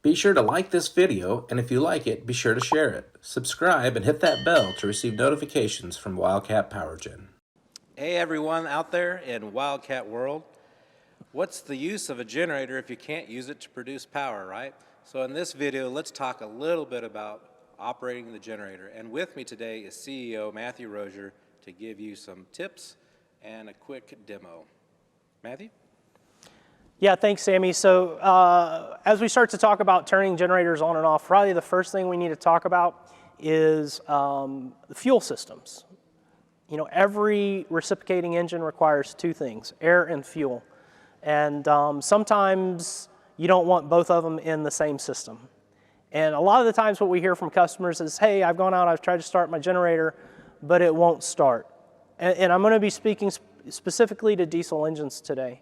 Be sure to like this video, and if you like it, be sure to share it. Subscribe and hit that bell to receive notifications from Wildcat PowerGen. Hey everyone out there in Wildcat world. What's the use of a generator if you can't use it to produce power, right? So in this video, let's talk a little bit about operating the generator. And with me today is CEO Matthew Rozier to give you some tips and a quick demo. Matthew? Yeah, thanks, Sammy. So as we start to talk about turning generators on and off, probably the first thing we need to talk about is the fuel systems. You know, every reciprocating engine requires two things, air and fuel. And sometimes you don't want both of them in the same system. And a lot of the times what we hear from customers is, hey, I've gone out, I've tried to start my generator, but it won't start. And I'm going to be speaking specifically to diesel engines today.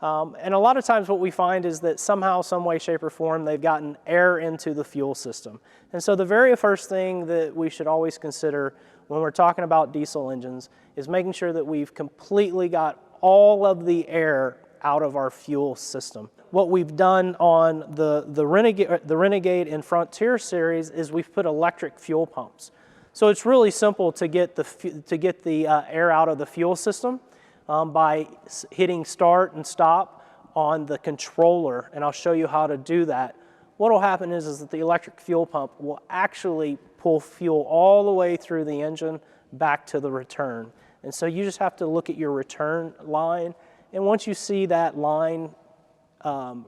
And a lot of times what we find is that somehow, some way, shape, or form, they've gotten air into the fuel system. And so the very first thing that we should always consider when we're talking about diesel engines is making sure that we've completely got all of the air out of our fuel system. What we've done on the Renegade and Frontier series is we've put electric fuel pumps. So it's really simple to get the air out of the fuel system by hitting start and stop on the controller, and I'll show you how to do that. What will happen is that the electric fuel pump will actually pull fuel all the way through the engine back to the return. And so you just have to look at your return line, and once you see that line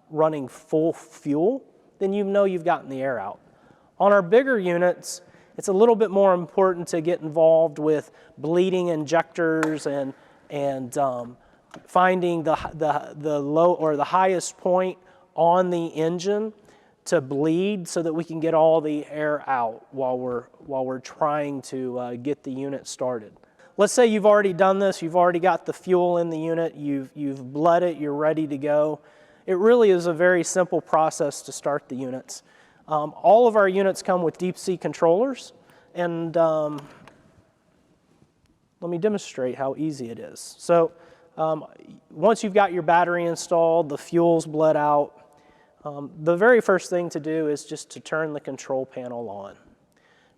running full fuel, then you know you've gotten the air out. On our bigger units, it's a little bit more important to get involved with bleeding injectors and finding the low or the highest point on the engine to bleed so that we can get all the air out while we're trying to get the unit started. Let's say you've already done this, you've already got the fuel in the unit, you've bled it, you're ready to go. It really is a very simple process to start the units. All of our units come with deep sea controllers, and let me demonstrate how easy it is. So once you've got your battery installed, the fuel's bled out, the very first thing to do is just to turn the control panel on.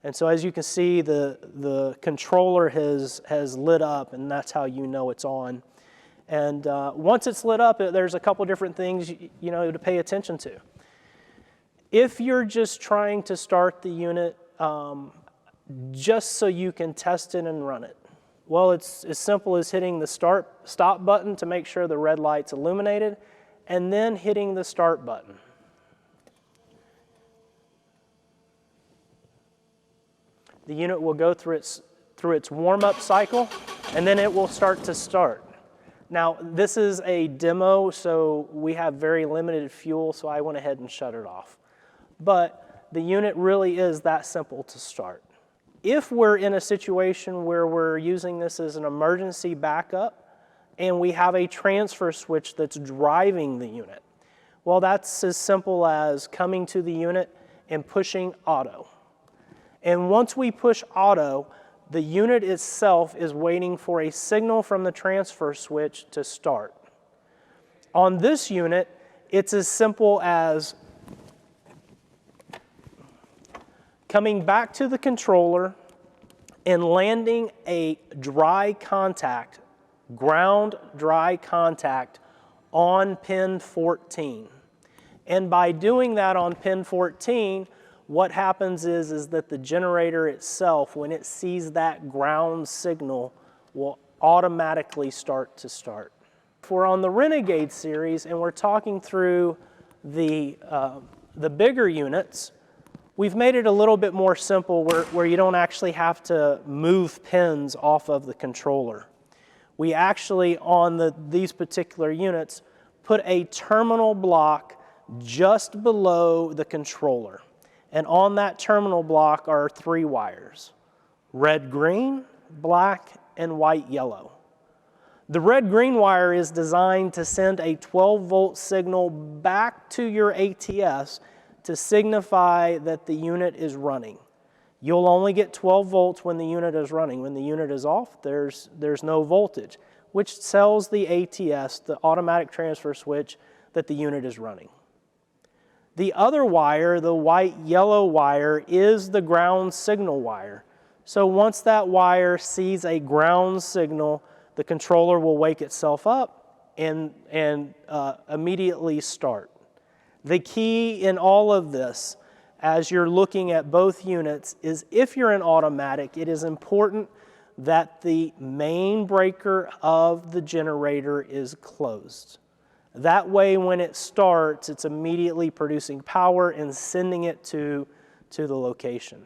And so as you can see, the controller has lit up, and that's how you know it's on. And once it's lit up, there's a couple different things you know to pay attention to. If you're just trying to start the unit just so you can test it and run it, well, it's as simple as hitting the stop button to make sure the red light's illuminated, and then hitting the start button. The unit will go through its warm-up cycle, and then it will start to start. Now, this is a demo, so we have very limited fuel, so I went ahead and shut it off. But the unit really is that simple to start. If we're in a situation where we're using this as an emergency backup and we have a transfer switch that's driving the unit, well, that's as simple as coming to the unit and pushing auto. And once we push auto, the unit itself is waiting for a signal from the transfer switch to start. On this unit, it's as simple as coming back to the controller and landing a dry contact, ground dry contact on pin 14. And by doing that on pin 14, what happens is that the generator itself, when it sees that ground signal, will automatically start. If we're on the Renegade series and we're talking through the bigger units, we've made it a little bit more simple where you don't actually have to move pins off of the controller. We actually, on these particular units, put a terminal block just below the controller. And on that terminal block are 3 wires: red, green, black, and white, yellow. The red-green wire is designed to send a 12-volt signal back to your ATS to signify that the unit is running. You'll only get 12 volts when the unit is running. When the unit is off, there's no voltage, which tells the ATS, the automatic transfer switch, that the unit is running. The other wire, the white-yellow wire, is the ground signal wire. So once that wire sees a ground signal, the controller will wake itself up and immediately start. The key in all of this, as you're looking at both units, is if you're in automatic, it is important that the main breaker of the generator is closed. That way, when it starts, it's immediately producing power and sending it to the location.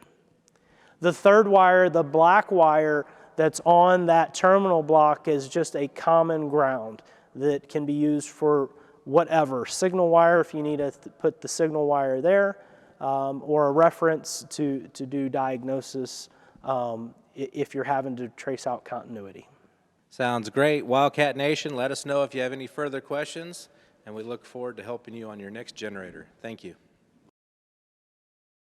The third wire, the black wire that's on that terminal block, is just a common ground that can be used for whatever. Signal wire if you need to put the signal wire there, or a reference to do diagnosis if you're having to trace out continuity. Sounds great. Wildcat Nation, let us know if you have any further questions, and we look forward to helping you on your next generator. Thank you.